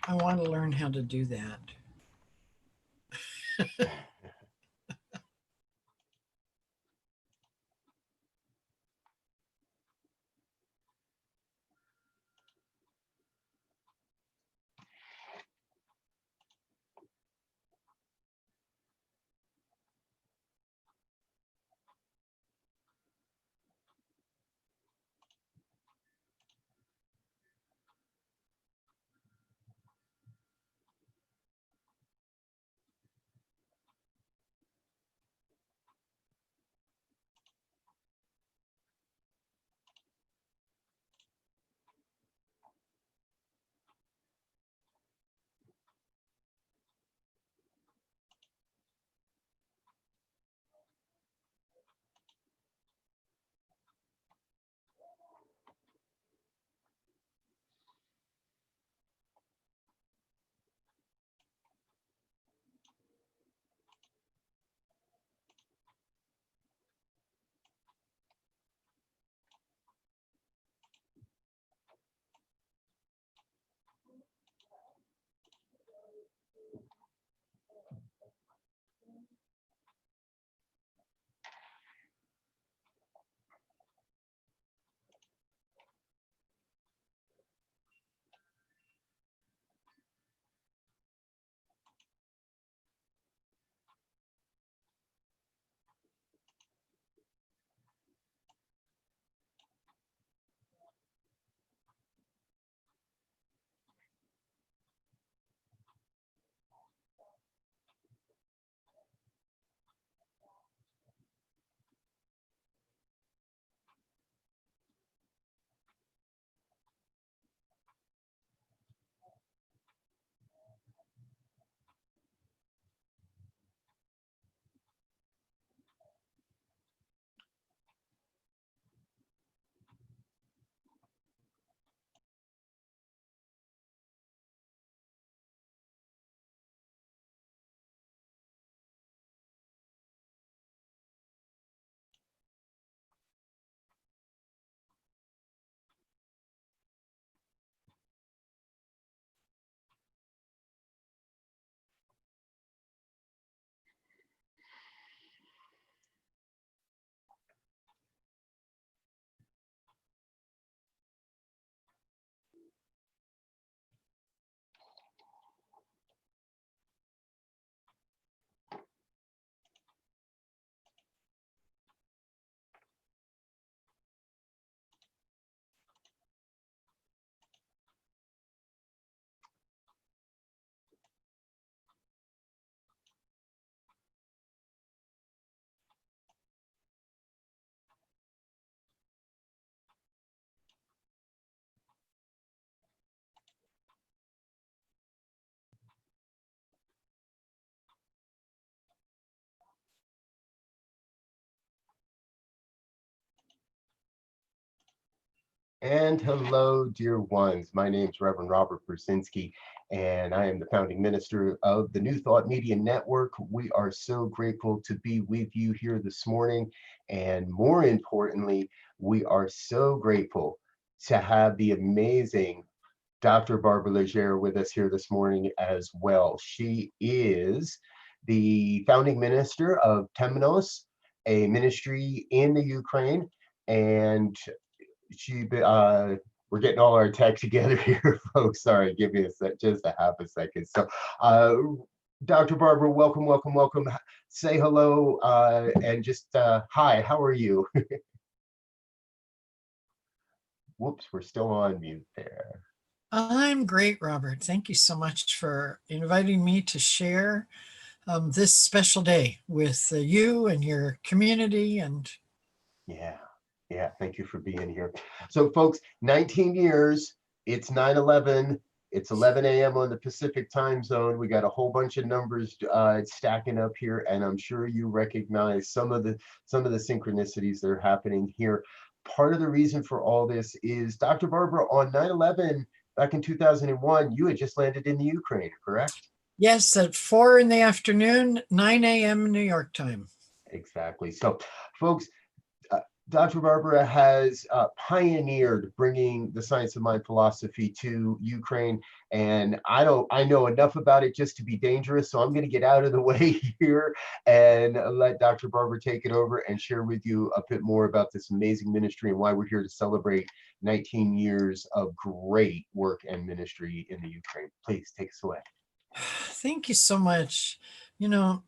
I want to learn how to do that. And hello, dear ones. My name is Reverend Robert Brzezinski, and I am the founding minister of the New Thought Media Network. We are so grateful to be with you here this morning. And more importantly, we are so grateful to have the amazing Dr. Barbara Legere with us here this morning as well. She is the founding minister of Temenos, a ministry in the Ukraine, and we're getting all our tech together here, folks. Sorry, give me just a half a second. So, Dr. Barbara, welcome, welcome, welcome. Say hello and just hi. How are you? Whoops, we're still on mute there. I'm great, Robert. Thank you so much for inviting me to share this special day with you and your community. And Yeah, yeah. Thank you for being here. So, folks, 19 years. It's 9/11. It's 11 a.m. on the Pacific time zone. We got a whole bunch of numbers stacking up here, and I'm sure you recognize some of the synchronicities that are happening here. Part of the reason for all this is Dr. Barbara, on 9/11 back in 2001, you had just landed in the Ukraine, correct? yes, at 4 in the afternoon, 9 a.m. New York time. Exactly. So, folks, Dr. Barbara has pioneered bringing the science of mind philosophy to Ukraine, and I know enough about it just to be dangerous. So I'm going to get out of the way here and let Dr. Barbara take it over and share with you a bit more about this amazing ministry and why we're here to celebrate 19 years of great work and ministry in the Ukraine. Please take us away. Thank you so much. You know,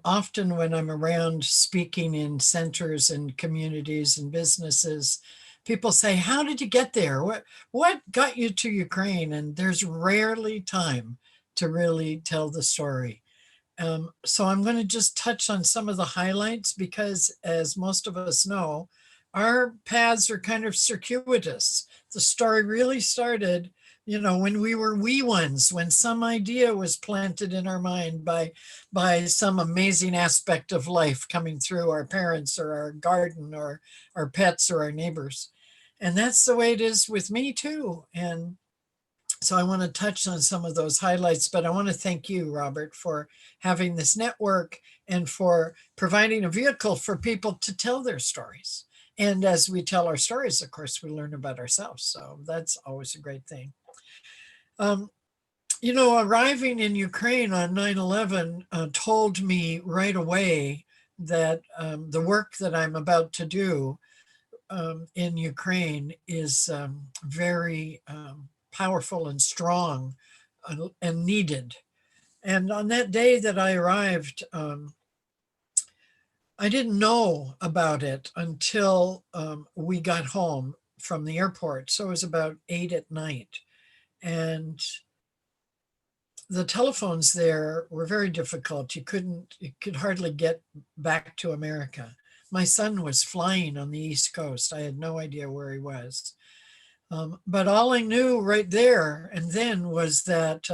often when I'm around speaking in centers and communities and businesses, people say, "How did you get there? What got you to Ukraine?" And there's rarely time to really tell the story. So I'm going to just touch on some of the highlights because, as most of us know, our paths are kind of circuitous. The story really started, when we were wee ones, when some idea was planted in our mind by some amazing aspect of life coming through our parents or our garden or our pets or our neighbors. And that's the way it is with me too. And so I want to touch on some of those highlights, but I want to thank you, Robert, for having this network and for providing a vehicle for people to tell their stories. And as we tell our stories, of course, we learn about ourselves. So that's always a great thing. Um, Arriving in Ukraine on 9/11 told me right away that the work that I'm about to do in Ukraine is very powerful and strong and needed. And on that day that I arrived, I didn't know about it until we got home from the airport. So it was about 8 at night. And the telephones there were very difficult. You could hardly get back to America. My son was flying on the East Coast. I had no idea where he was. But all I knew right there and then was that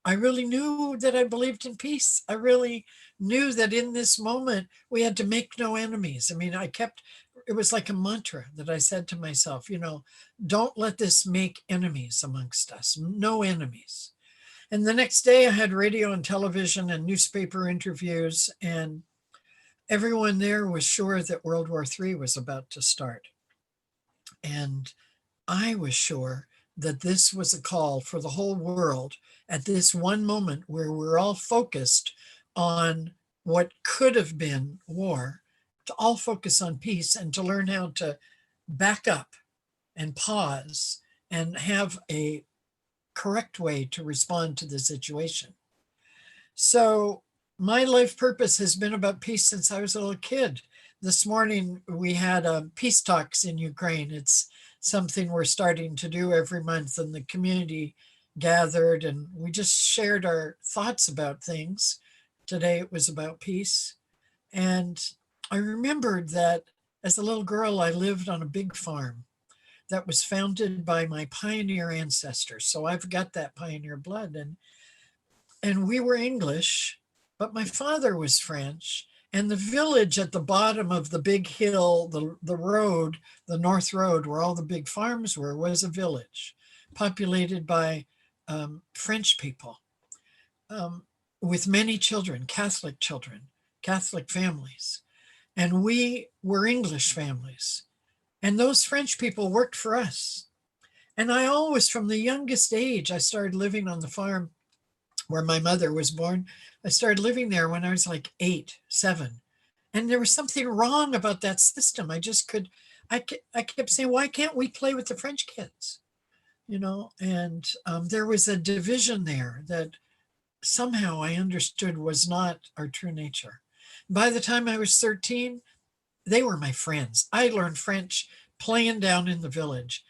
I really knew that I believed in peace. I really knew that in this moment we had to make no enemies. I mean, it was like a mantra that I said to myself, don't let this make enemies amongst us, no enemies. And the next day I had radio and television and newspaper interviews, and everyone there was sure that World War III was about to start. And I was sure that this was a call for the whole world at this one moment where we're all focused on what could have been war, to all focus on peace and to learn how to back up and pause and have a correct way to respond to the situation. So my life purpose has been about peace since I was a little kid. This morning we had peace talks in Ukraine. It's something we're starting to do every month, and the community gathered and we just shared our thoughts about things. Today it was about peace. And I remembered that as a little girl, I lived on a big farm that was founded by my pioneer ancestors. So I've got that pioneer blood. And we were English, but my father was French. And the village at the bottom of the big hill, the road, the North Road, where all the big farms were, was a village populated by French people with many children, Catholic families. And we were English families. And those French people worked for us. And I always, from the youngest age, I started living on the farm where my mother was born. I started living there when I was like 8, 7. And there was something wrong about that system. I kept saying, why can't we play with the French kids? And there was a division there that somehow I understood was not our true nature. By the time I was 13, they were my friends. I learned French playing down in the village.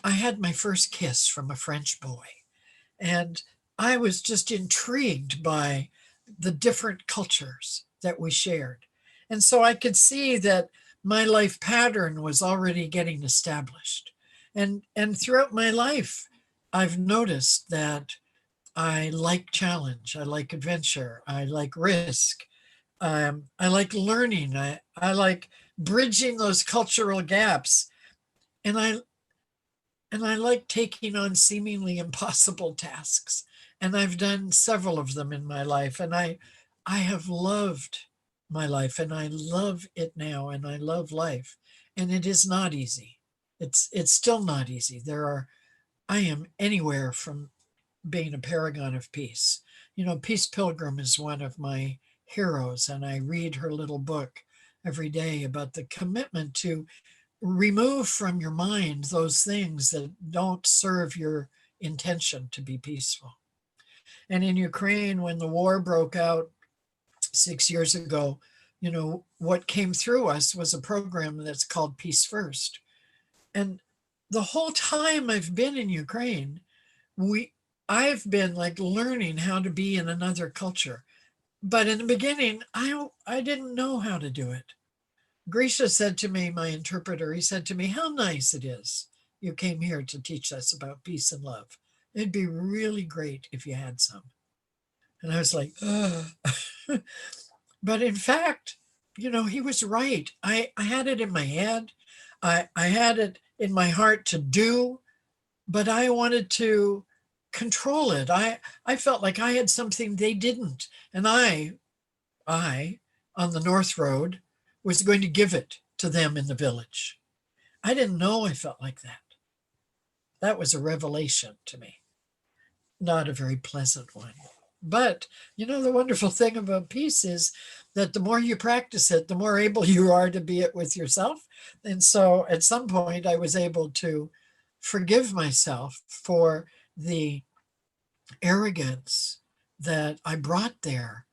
I had my first kiss from a French boy. And I was just intrigued by the different cultures that we shared. And so I could see that my life pattern was already getting established. And throughout my life, I've noticed that I like challenge, I like adventure, I like risk, I like learning, I like bridging those cultural gaps. And I like taking on seemingly impossible tasks. And I've done several of them in my life. And I have loved my life, and I love it now, and I love life. And it is not easy. It's still not easy. I am anywhere from being a paragon of peace. Peace Pilgrim is one of my heroes, and I read her little book every day about the commitment to remove from your mind those things that don't serve your intention to be peaceful. And in Ukraine, when the war broke out 6 years ago, what came through us was a program that's called Peace First. And the whole time I've been in Ukraine, I've been like learning how to be in another culture. But in the beginning, I didn't know how to do it. Grisha said to me, my interpreter, he said to me, how nice it is you came here to teach us about peace and love. It'd be really great if you had some. And I was like, ugh. But in fact, he was right. I had it in my head. I had it in my heart to do, but I wanted to control it. I felt like I had something they didn't. And I, on the North Road, was going to give it to them in the village. I didn't know I felt like that. That was a revelation to me, not a very pleasant one. But, the wonderful thing about peace is that the more you practice it, the more able you are to be it with yourself. And so at some point, I was able to forgive myself for the arrogance that I brought there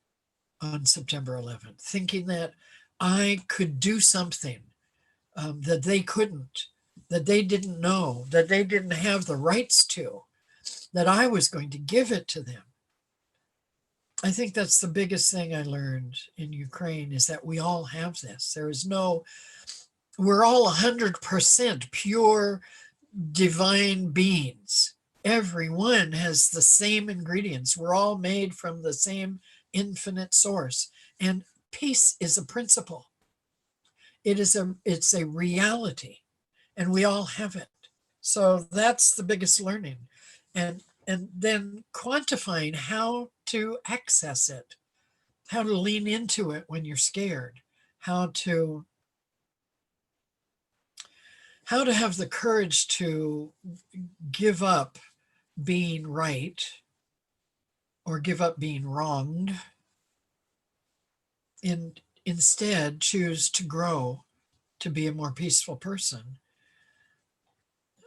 on September 11th, thinking that I could do something that they couldn't, that they didn't know, that they didn't have the rights to, that I was going to give it to them. I think that's the biggest thing I learned in Ukraine is that we all have this. We're all 100% pure divine beings. Everyone has the same ingredients. We're all made from the same infinite source. And peace is a principle. It's a reality, and we all have it. So that's the biggest learning. And then quantifying how to access it, how to lean into it when you're scared, how to have the courage to give up being right or give up being wronged and instead choose to grow to be a more peaceful person.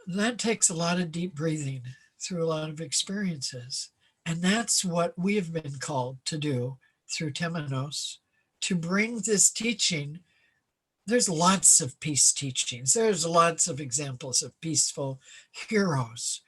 That takes a lot of deep breathing through a lot of experiences. And that's what we have been called to do through Temenos, to bring this teaching. There's lots of peace teachings. There's lots of examples of peaceful heroes.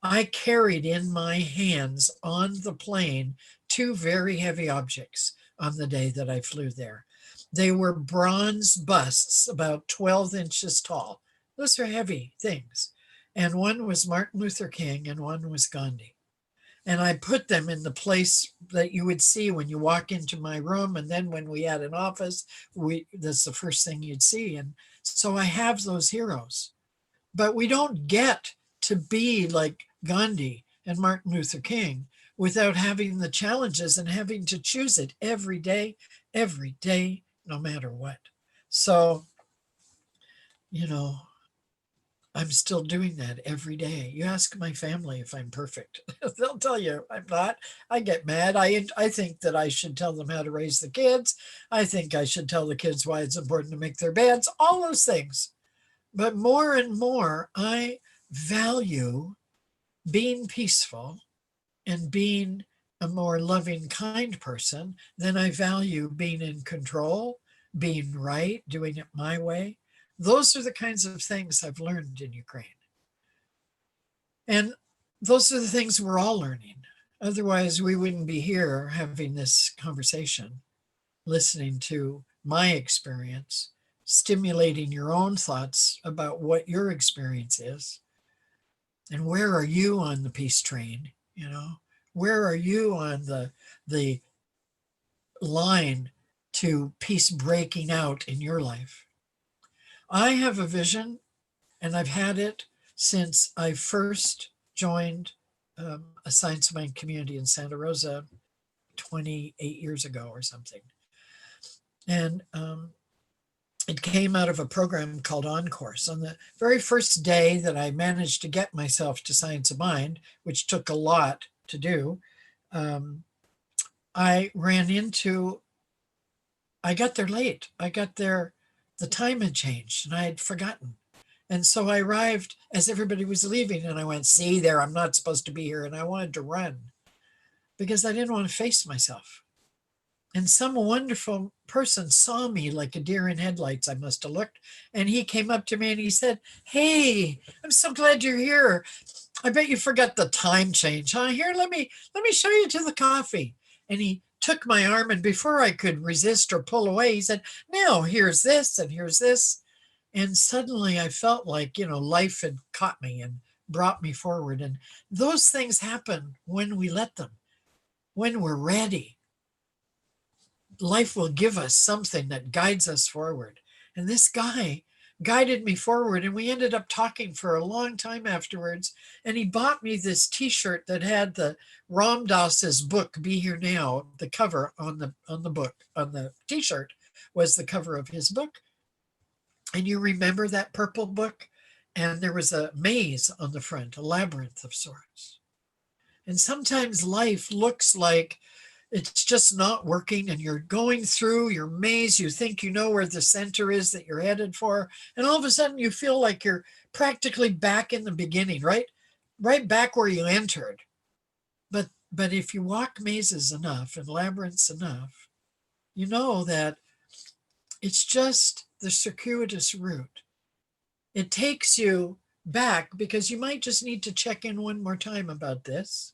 I carried in my hands on the plane 2 very heavy objects on the day that I flew there. They were bronze busts, about 12 inches tall. Those are heavy things. And one was Martin Luther King and one was Gandhi. And I put them in the place that you would see when you walk into my room. And then when we had an office, that's the first thing you'd see. And so I have those heroes. But we don't get to be like Gandhi and Martin Luther King without having the challenges and having to choose it every day, no matter what. So, I'm still doing that every day. You ask my family if I'm perfect. They'll tell you I'm not. I get mad. I think that I should tell them how to raise the kids. I think I should tell the kids why it's important to make their beds, all those things. But more and more, I value being peaceful and being a more loving, kind person than I value being in control, being right, doing it my way. Those are the kinds of things I've learned in Ukraine. And those are the things we're all learning. Otherwise, we wouldn't be here having this conversation, listening to my experience, stimulating your own thoughts about what your experience is. And where are you on the peace train? Where are you on the line to peace breaking out in your life? I have a vision, and I've had it since I first joined a science mind community in Santa Rosa 28 years ago or something. And It came out of a program called On Course. On the very first day that I managed to get myself to Science of Mind, which took a lot to do, um, I ran into, I got there late. I got there, the time had changed and I had forgotten. And so I arrived as everybody was leaving and I went, see there, I'm not supposed to be here. And I wanted to run because I didn't want to face myself. And some wonderful person saw me like a deer in headlights, I must have looked. And he came up to me and he said, hey, I'm so glad you're here. I bet you forgot the time change, huh? Here, let me show you to the coffee. And he took my arm, and before I could resist or pull away, he said, now here's this and here's this. And suddenly I felt like, life had caught me and brought me forward. And those things happen when we let them, when we're ready. Life will give us something that guides us forward. And this guy guided me forward, and we ended up talking for a long time afterwards. And he bought me this T-shirt that had the Ram Dass's book "Be Here Now." The cover on the book, on the T-shirt, was the cover of his book. And you remember that purple book? And there was a maze on the front, a labyrinth of sorts. And sometimes life looks like it's just not working, and you're going through your maze. You think you know where the center is that you're headed for. And all of a sudden you feel like you're practically back in the beginning, right back where you entered. But if you walk mazes enough and labyrinths enough, you know that it's just the circuitous route. It takes you back because you might just need to check in one more time about this.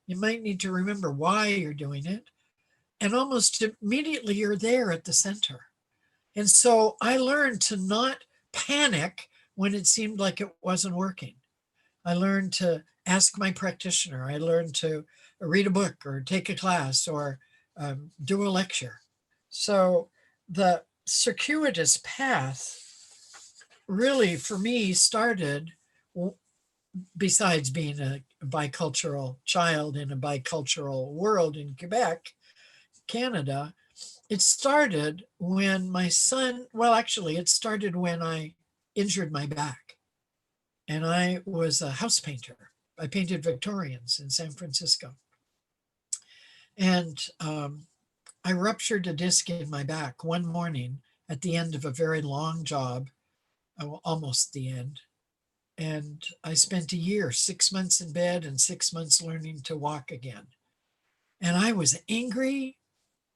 You might need to remember why you're doing it. And almost immediately you're there at the center. And so I learned to not panic when it seemed like it wasn't working. I learned to ask my practitioner. I learned to read a book or take a class or do a lecture. So the circuitous path really for me started, besides being a bicultural child in a bicultural world in Quebec, Canada, it started when my son, well, actually, it started when I injured my back. And I was a house painter. I painted Victorians in San Francisco. And I ruptured a disc in my back one morning at the end of a very long job, almost the end. And I spent a year, 6 months in bed and 6 months learning to walk again. And I was angry.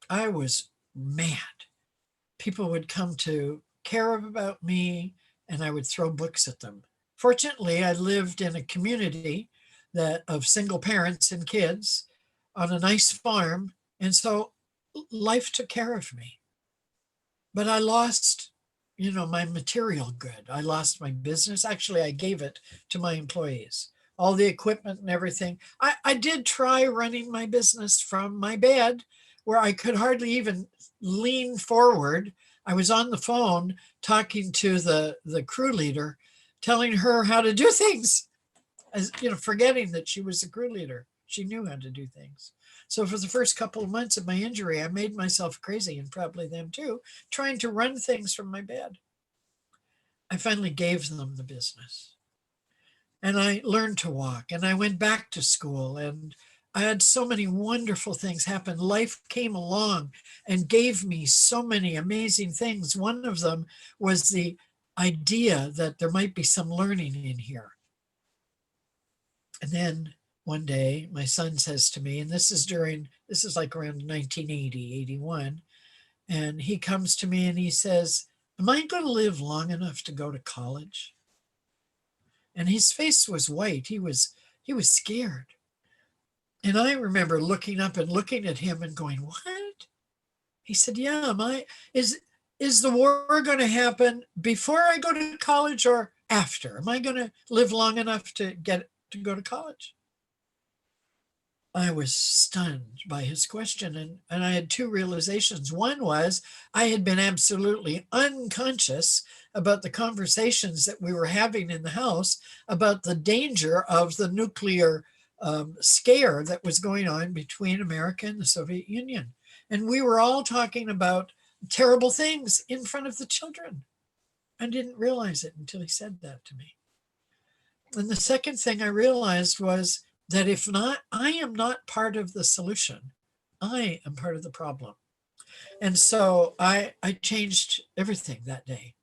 I was mad. People would come to care about me and I would throw books at them. Fortunately, I lived in a community that of single parents and kids on a nice farm. And so life took care of me. But I lost, my material good. I lost my business. Actually, I gave it to my employees, all the equipment and everything. I did try running my business from my bed where I could hardly even lean forward. I was on the phone talking to the crew leader, telling her how to do things, as forgetting that she was the crew leader. She knew how to do things. So for the first couple of months of my injury, I made myself crazy, and probably them too, trying to run things from my bed. I finally gave them the business. And I learned to walk, and I went back to school, and I had so many wonderful things happen. Life came along and gave me so many amazing things. One of them was the idea that there might be some learning in here. And then one day my son says to me, and this is like around 1980, 81, and he comes to me and he says, am I going to live long enough to go to college? And his face was white. He was scared. And I remember looking up and looking at him and going, what? He said, yeah, is the war going to happen before I go to college or after? Am I going to live long enough to go to college? I was stunned by his question, and I had two realizations. One was I had been absolutely unconscious about the conversations that we were having in the house about the danger of the nuclear scare that was going on between America and the Soviet Union. And we were all talking about terrible things in front of the children. I didn't realize it until he said that to me. And the second thing I realized was that if not, I am not part of the solution. I am part of the problem. And so I changed everything that day.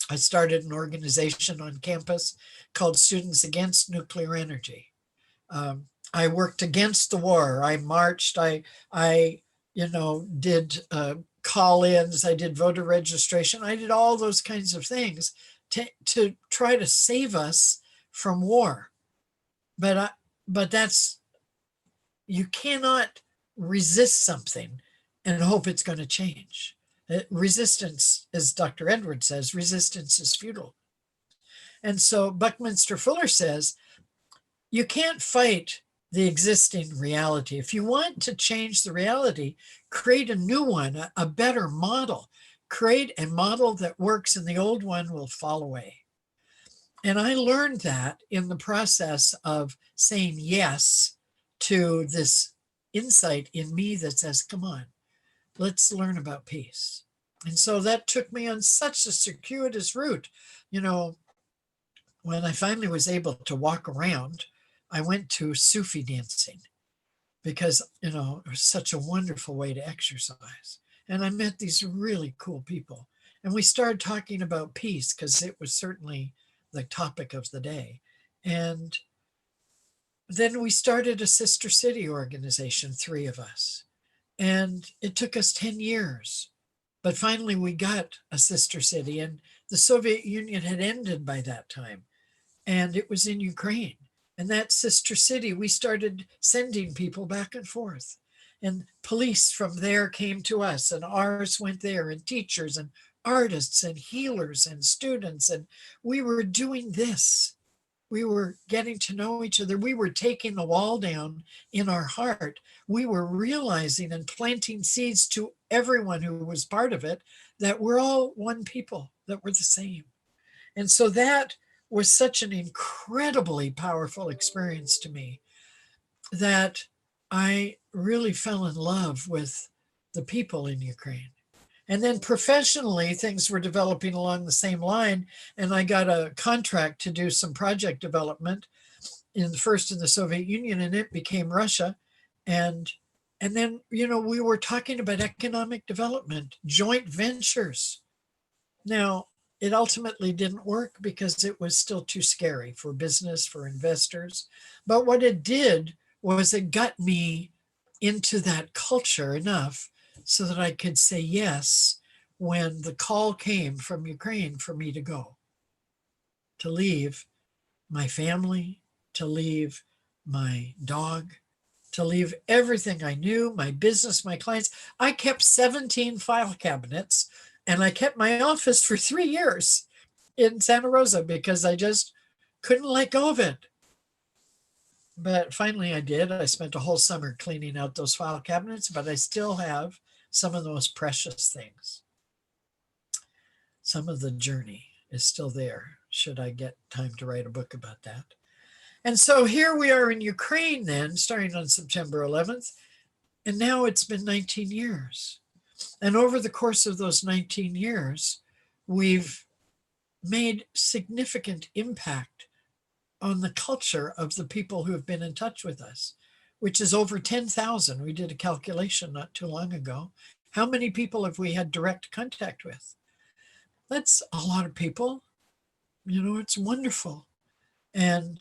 I started an organization on campus called Students Against Nuclear Energy. I worked against the war. I marched. I did call-ins. I did voter registration. I did all those kinds of things to try to save us from war. But that's, you cannot resist something and hope it's going to change. Resistance, as Dr. Edwards says, resistance is futile. And so Buckminster Fuller says, you can't fight the existing reality. If you want to change the reality, create a new one, a better model. Create a model that works and the old one will fall away. And I learned that in the process of saying yes to this insight in me that says, come on, let's learn about peace. And so that took me on such a circuitous route. When I finally was able to walk around, I went to Sufi dancing because, it was such a wonderful way to exercise. And I met these really cool people. And we started talking about peace because it was certainly the topic of the day. And then we started a sister city organization, 3 of us. And it took us 10 years. But finally, we got a sister city, and the Soviet Union had ended by that time. And it was in Ukraine. And that sister city, we started sending people back and forth. And police from there came to us, and ours went there, and teachers and artists and healers and students. And we were doing this. We were getting to know each other. We were taking the wall down in our heart. We were realizing and planting seeds to everyone who was part of it that we're all one people, that we're the same. And so that was such an incredibly powerful experience to me that I really fell in love with the people in Ukraine. And then professionally, things were developing along the same line. And I got a contract to do some project development first in the Soviet Union, and it became Russia. And then, we were talking about economic development, joint ventures. Now, it ultimately didn't work because it was still too scary for business, for investors. But what it did was it got me into that culture enough so that I could say yes when the call came from Ukraine for me to go, to leave my family, to leave my dog, to leave everything I knew, my business, my clients. I kept 17 file cabinets, and I kept my office for 3 years in Santa Rosa because I just couldn't let go of it. But finally I did. I spent a whole summer cleaning out those file cabinets, but I still have some of the most precious things. Some of the journey is still there, should I get time to write a book about that. And so here we are in Ukraine then, starting on September 11th, and now it's been 19 years. And over the course of those 19 years, we've made significant impact on the culture of the people who have been in touch with us, which is over 10,000. We did a calculation not too long ago. How many people have we had direct contact with? That's a lot of people. It's wonderful. And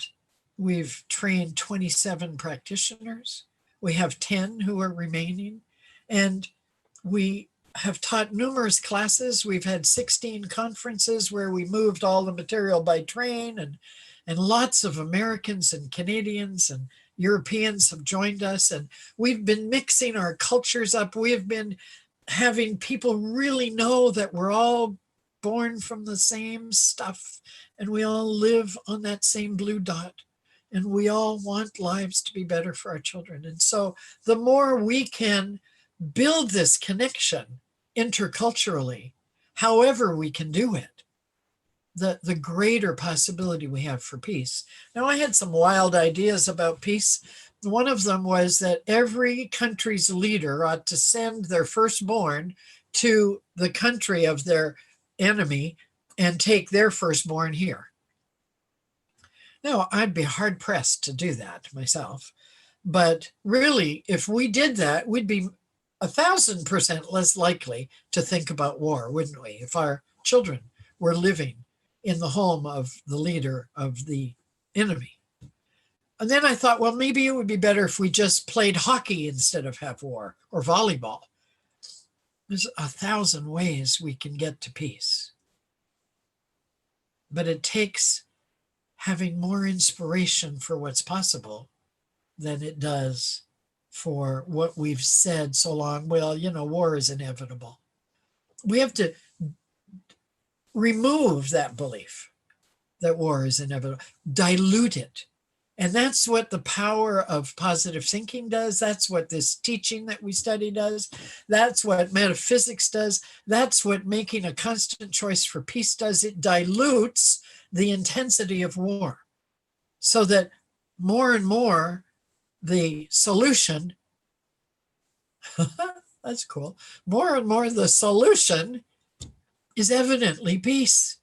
we've trained 27 practitioners. We have 10 who are remaining. And we have taught numerous classes. We've had 16 conferences where we moved all the material by train, and lots of Americans and Canadians and Europeans have joined us. And we've been mixing our cultures up. We have been having people really know that we're all born from the same stuff, and we all live on that same blue dot, and we all want lives to be better for our children. And so the more we can build this connection interculturally, however we can do it, the greater possibility we have for peace. Now, I had some wild ideas about peace. One of them was that every country's leader ought to send their firstborn to the country of their enemy and take their firstborn here. Now, I'd be hard pressed to do that myself. But really, if we did that, we'd be 1,000% less likely to think about war, wouldn't we? If our children were living in the home of the leader of the enemy. And then I thought, well, maybe it would be better if we just played hockey instead of have war, or volleyball. There's 1,000 ways we can get to peace. But it takes having more inspiration for what's possible than it does for what we've said so long. Well, war is inevitable. We have to remove that belief that war is inevitable, dilute it. And that's what the power of positive thinking does. That's what this teaching that we study does. That's what metaphysics does. That's what making a constant choice for peace does. It dilutes the intensity of war so that more and more the solution, that's cool, more and more the solution is evidently peace.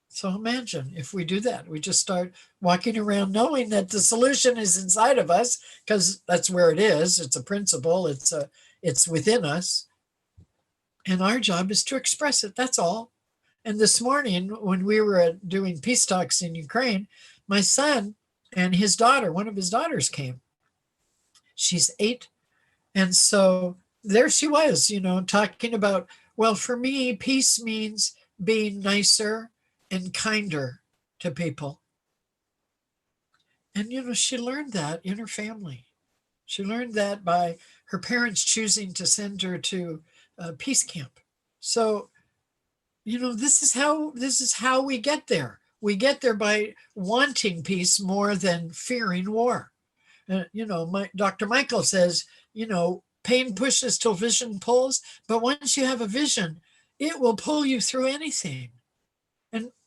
So imagine if we do that, we just start walking around knowing that the solution is inside of us, because that's where it is. It's a principle. It's within us. And our job is to express it. That's all. And this morning, when we were doing peace talks in Ukraine, my son and his daughter, one of his daughters came. She's 8. And so there she was, talking about, well, for me, peace means being nicer and kinder to people. And, she learned that in her family. She learned that by her parents choosing to send her to peace camp. So, this is how we get there. We get there by wanting peace more than fearing war. Dr. Michael says, pain pushes till vision pulls, but once you have a vision, it will pull you through anything.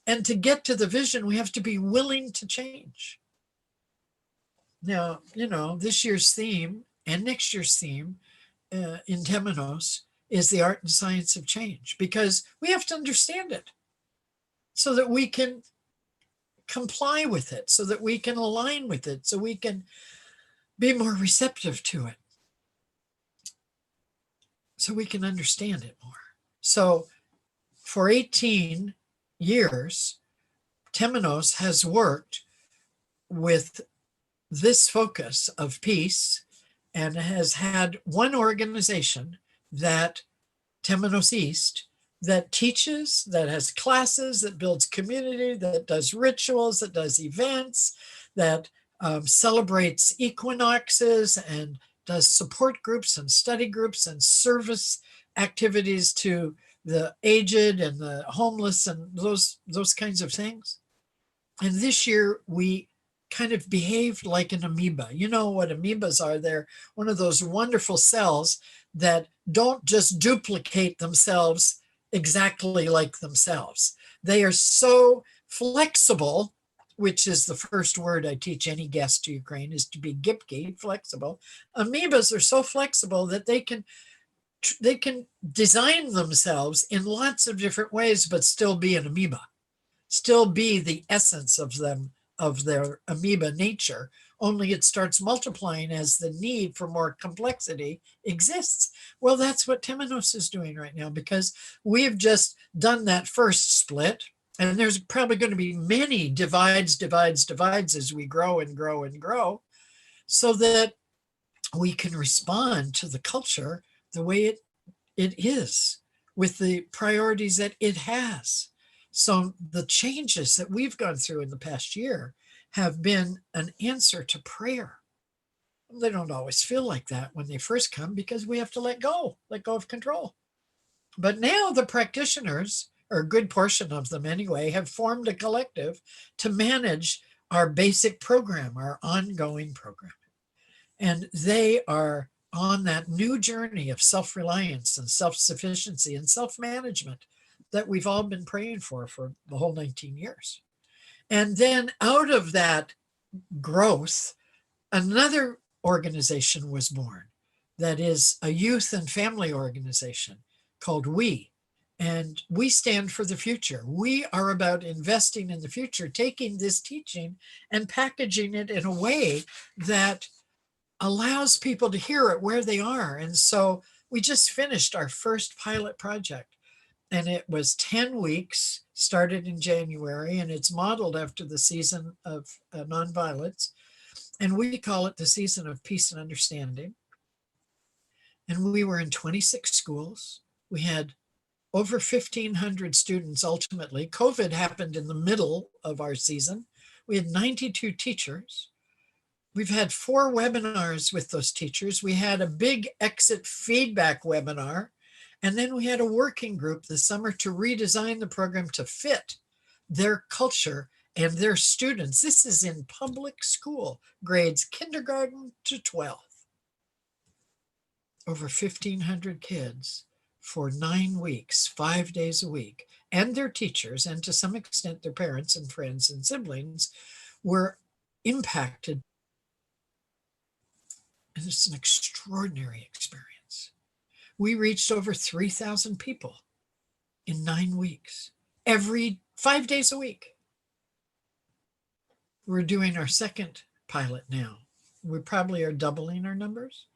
And to get to the vision, we have to be willing to change. Now, this year's theme and next year's theme in Temenos is the art and science of change, because we have to understand it so that we can comply with it, so that we can align with it, so we can be more receptive to it, so we can understand it more. So for 18 years, Temenos has worked with this focus of peace and has had one organization, that Temenos East, that teaches, that has classes, that builds community, that does rituals, that does events, that celebrates equinoxes and does support groups and study groups and service activities to the aged and the homeless and those kinds of things. And this year we kind of behaved like an amoeba. You know what amoebas are? They're one of those wonderful cells that don't just duplicate themselves exactly like themselves. They are so flexible, which is the first word I teach any guest to Ukraine, is to be gipki, flexible. Amoebas are so flexible that they can design themselves in lots of different ways, but still be an amoeba, still be the essence of them, of their amoeba nature, only it starts multiplying as the need for more complexity exists. Well, that's what Temenos is doing right now, because we've just done that first split, and there's probably going to be many divides as we grow and grow and grow, so that we can respond to the culture the way it is, with the priorities that it has. So the changes that we've gone through in the past year have been an answer to prayer. They don't always feel like that when they first come, because we have to let go of control. But now the practitioners, or a good portion of them anyway, have formed a collective to manage our basic program, our ongoing program. And they are on that new journey of self-reliance and self-sufficiency and self-management that we've all been praying for the whole 19 years. And then out of that growth, another organization was born that is a youth and family organization called We. And we stand for the future. We are about investing in the future, taking this teaching and packaging it in a way that allows people to hear it where they are. And so we just finished our first pilot project, and it was 10 weeks, started in January, and it's modeled after the season of nonviolence. And we call it the season of peace and understanding. And we were in 26 schools. We had over 1,500 students ultimately. COVID happened in the middle of our season. We had 92 teachers. We've had 4 webinars with those teachers. We had a big exit feedback webinar. And then we had a working group this summer to redesign the program to fit their culture and their students. This is in public school, grades kindergarten to 12th. Over 1,500 kids for 9 weeks, 5 days a week, and their teachers, and to some extent their parents and friends and siblings, were impacted. And it's an extraordinary experience. We reached over 3,000 people in 9 weeks, every 5 days a week. We're doing our second pilot now. We probably are doubling our numbers.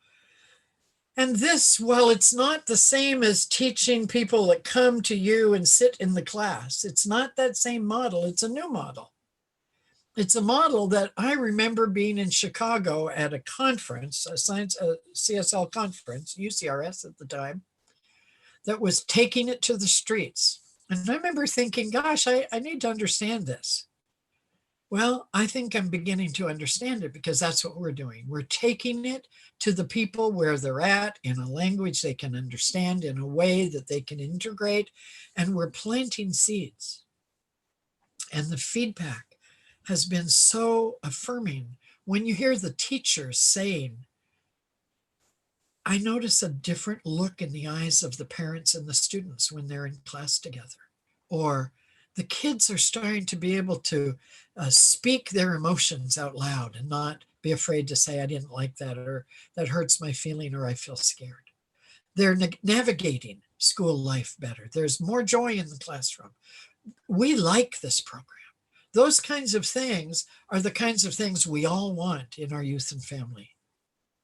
And this, while it's not the same as teaching people that come to you and sit in the class, it's not that same model. It's a new model. It's a model that I remember being in Chicago at a conference, a CSL conference, UCRS at the time, that was taking it to the streets. And I remember thinking, gosh, I need to understand this. Well, I think I'm beginning to understand it, because that's what we're doing. We're taking it to the people where they're at in a language they can understand, in a way that they can integrate, and we're planting seeds. And the feedback has been so affirming. When you hear the teachers saying, I notice a different look in the eyes of the parents and the students when they're in class together. Or the kids are starting to be able to speak their emotions out loud and not be afraid to say, I didn't like that, or that hurts my feeling, or I feel scared. They're navigating school life better. There's more joy in the classroom. We like this program. Those kinds of things are the kinds of things we all want in our youth and family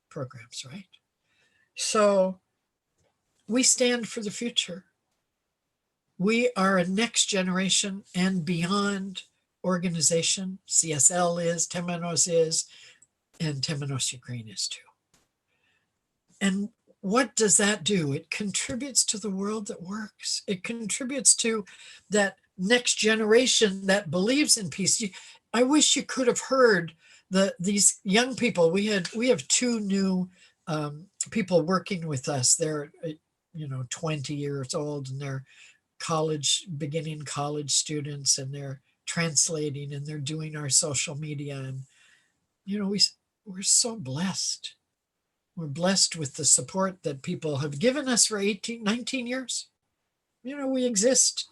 programs, right? So we stand for the future. We are a next generation and beyond organization. CSL is, Temenos is, and Temenos Ukraine is too. And what does that do? It contributes to the world that works. It contributes to that next generation that believes in peace. I wish you could have heard these young people. We have 2 new people working with us. They're 20 years old, and they're beginning college students, and they're translating, and they're doing our social media. And we're so blessed. We're blessed with the support that people have given us for 19 years. We exist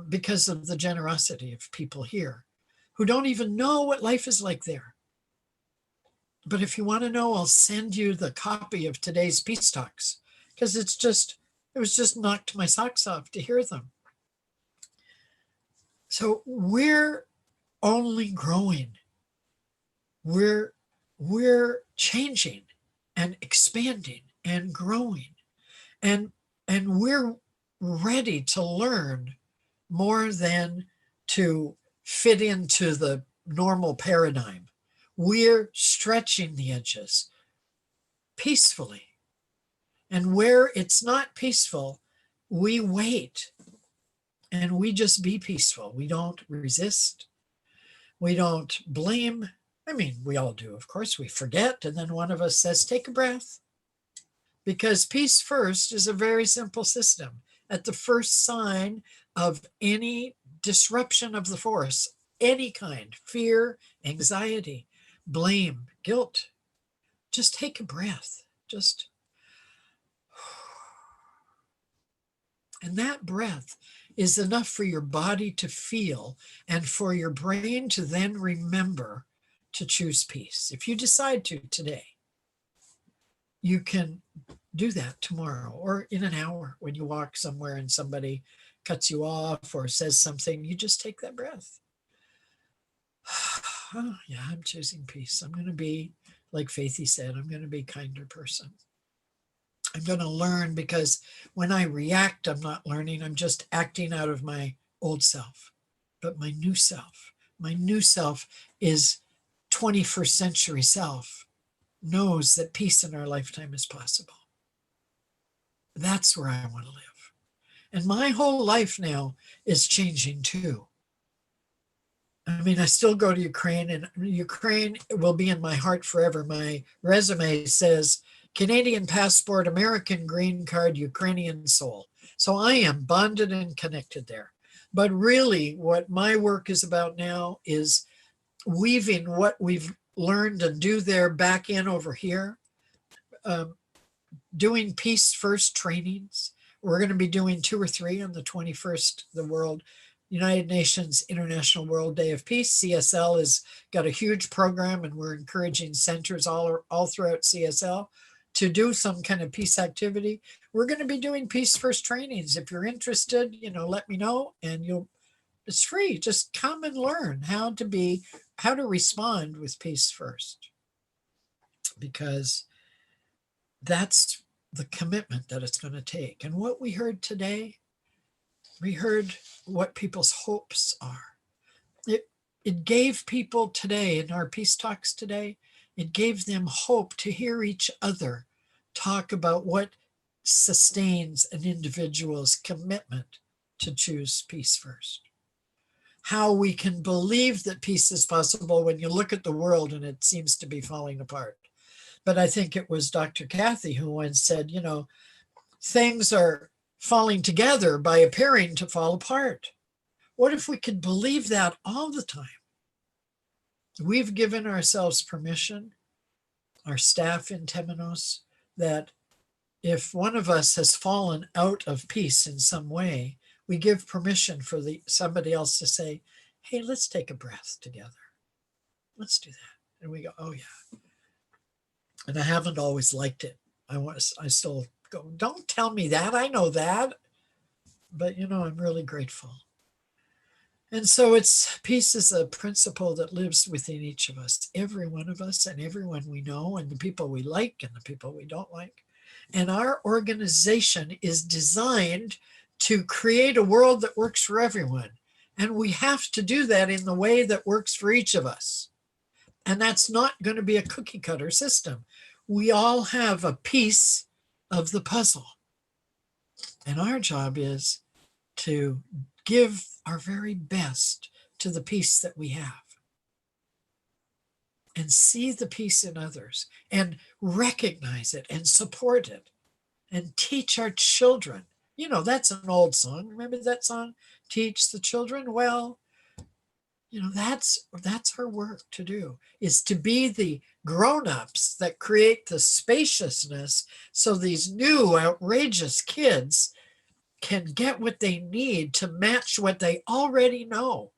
because of the generosity of people here who don't even know what life is like there. But if you want to know, I'll send you the copy of today's peace talks, because it was just knocked my socks off to hear them. So we're only growing. We're changing and expanding and growing, and we're ready to learn more than to fit into the normal paradigm. We're stretching the edges peacefully. And where it's not peaceful, we wait and we just be peaceful. We don't resist. We don't blame. I mean, we all do, of course. We forget, and then one of us says, take a breath. Because peace first is a very simple system. At the first sign of any disruption of the force, any kind, fear, anxiety, blame, guilt, just take a breath. And that breath is enough for your body to feel and for your brain to then remember to choose peace. If you decide to today, you can Do that tomorrow or in an hour when you walk somewhere and somebody cuts you off or says something. You just take that breath. Oh, yeah, I'm choosing peace. I'm going to be, like Faithy said, I'm going to be a kinder person. I'm going to learn, because when I react, I'm not learning. I'm just acting out of my old self. But my new self is 21st century self, knows that peace in our lifetime is possible. That's where I want to live. And my whole life now is changing too. I mean, I still go to Ukraine, and Ukraine will be in my heart forever. My resume says Canadian passport, American green card, Ukrainian soul. So I am bonded and connected there. But really, what my work is about now is weaving what we've learned and do there back in over here, um, doing peace first trainings. We're going to be doing 2 or 3 on the 21st, the World United Nations International World Day of Peace. CSL has got a huge program, and we're encouraging centers all throughout CSL to do some kind of peace activity. We're going to be doing peace first trainings. If you're interested, let me know, and it's free. Just come and learn how to respond with peace first, because that's the commitment that it's going to take. And what we heard today, we heard what people's hopes are. It gave people today, in our peace talks today, it gave them hope to hear each other talk about what sustains an individual's commitment to choose peace first. How we can believe that peace is possible when you look at the world and it seems to be falling apart. But I think it was Dr. Kathy who once said, things are falling together by appearing to fall apart. What if we could believe that all the time? We've given ourselves permission, our staff in Temenos, that if one of us has fallen out of peace in some way, we give permission for somebody else to say, hey, let's take a breath together. Let's do that. And we go, oh yeah. And I haven't always liked it. I still go, don't tell me that. I know that. But I'm really grateful. And so peace is a principle that lives within each of us, every one of us, and everyone we know, and the people we like and the people we don't like. And our organization is designed to create a world that works for everyone. And we have to do that in the way that works for each of us. And that's not going to be a cookie cutter system. We all have a piece of the puzzle. And our job is to give our very best to the peace that we have, and see the peace in others, and recognize it and support it, and teach our children. That's an old song. Remember that song, Teach the Children? Well, that's our work to do, is to be the grown-ups that create the spaciousness so these new outrageous kids can get what they need to match what they already know,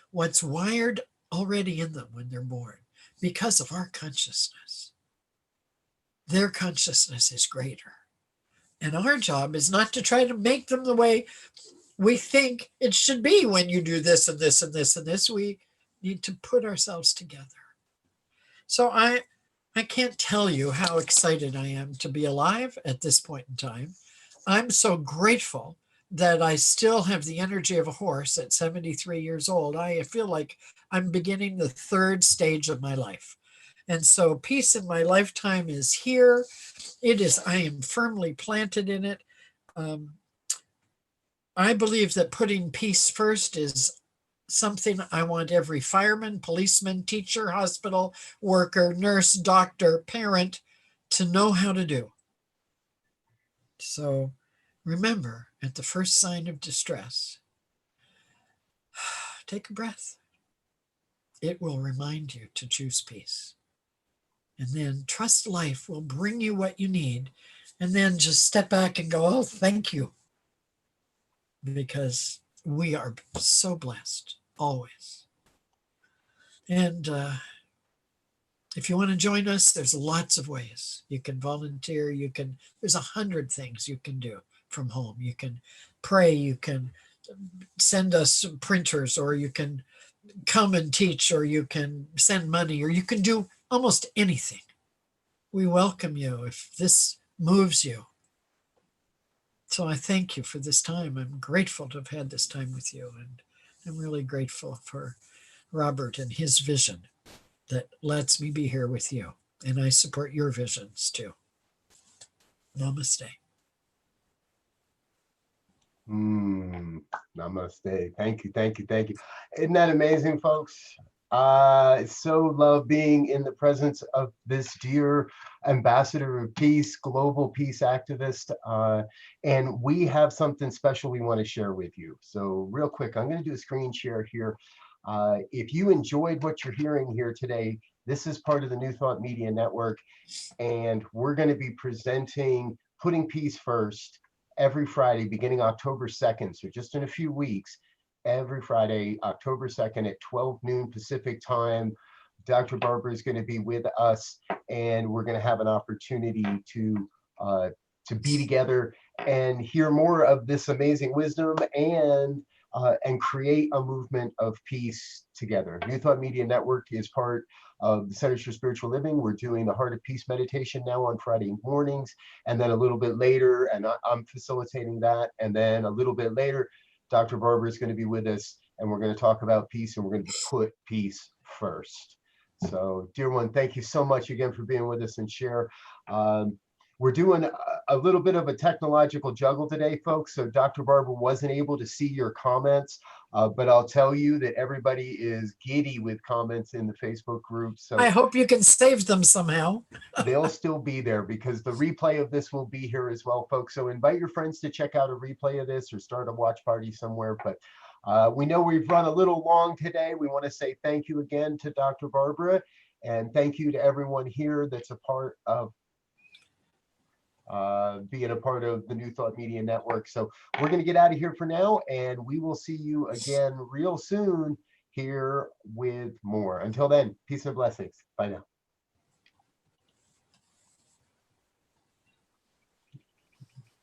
what's wired already in them when they're born, because of our consciousness. Their consciousness is greater. And our job is not to try to make them the way we think it should be when you do this and this and this and this. We need to put ourselves together. So I can't tell you how excited I am to be alive at this point in time. I'm so grateful that I still have the energy of a horse at 73 years old. I feel like I'm beginning the 3rd stage of my life. And so peace in my lifetime is here. I am firmly planted in it. I believe that putting peace first is something I want every fireman, policeman, teacher, hospital worker, nurse, doctor, parent to know how to do. So remember, at the first sign of distress, take a breath. It will remind you to choose peace. And then trust life will bring you what you need. And then just step back and go, oh, thank you. Because we are so blessed, always. And If you want to join us, there's lots of ways. You can volunteer. There's 100 things you can do from home. You can pray. You can send us printers, or you can come and teach, or you can send money, or you can do almost anything. We welcome you if this moves you. So I thank you for this time. I'm grateful to have had this time with you. And I'm really grateful for Robert and his vision that lets me be here with you. And I support your visions too. Namaste. Namaste. Thank you, thank you, thank you. Isn't that amazing, folks? So love being in the presence of this dear ambassador of peace, global peace activist. And we have something special we want to share with you. So real quick, I'm going to do a screen share here. If you enjoyed what you're hearing here today, this is part of the New Thought Media Network, and we're going to be presenting Putting Peace First every Friday beginning October 2nd. So just in a few weeks, every Friday, October 2nd at 12 noon Pacific time. Dr. Barbara is going to be with us, and we're going to have an opportunity to be together and hear more of this amazing wisdom and create a movement of peace together. New Thought Media Network is part of the Centers for Spiritual Living. We're doing the Heart of Peace meditation now on Friday mornings, and then a little bit later, and I'm facilitating that, and then a little bit later, Dr. Barbara is going to be with us, and we're going to talk about peace, and we're going to put peace first. So, dear one, thank you so much again for being with us and share. We're doing a little bit of a technological juggle today, folks. So Dr. Barbara wasn't able to see your comments, but I'll tell you that everybody is giddy with comments in the Facebook group. So I hope you can save them somehow. they'll still be there because the replay of this will be here as well, folks. So invite your friends to check out a replay of this or start a watch party somewhere. But we know we've run a little long today. We want to say thank you again to Dr. Barbara, and thank you to everyone here that's a part of being a part of the New Thought Media Network. So we're going to get out of here for now, and we will see you again real soon here with more. Until then, peace and blessings. Bye now.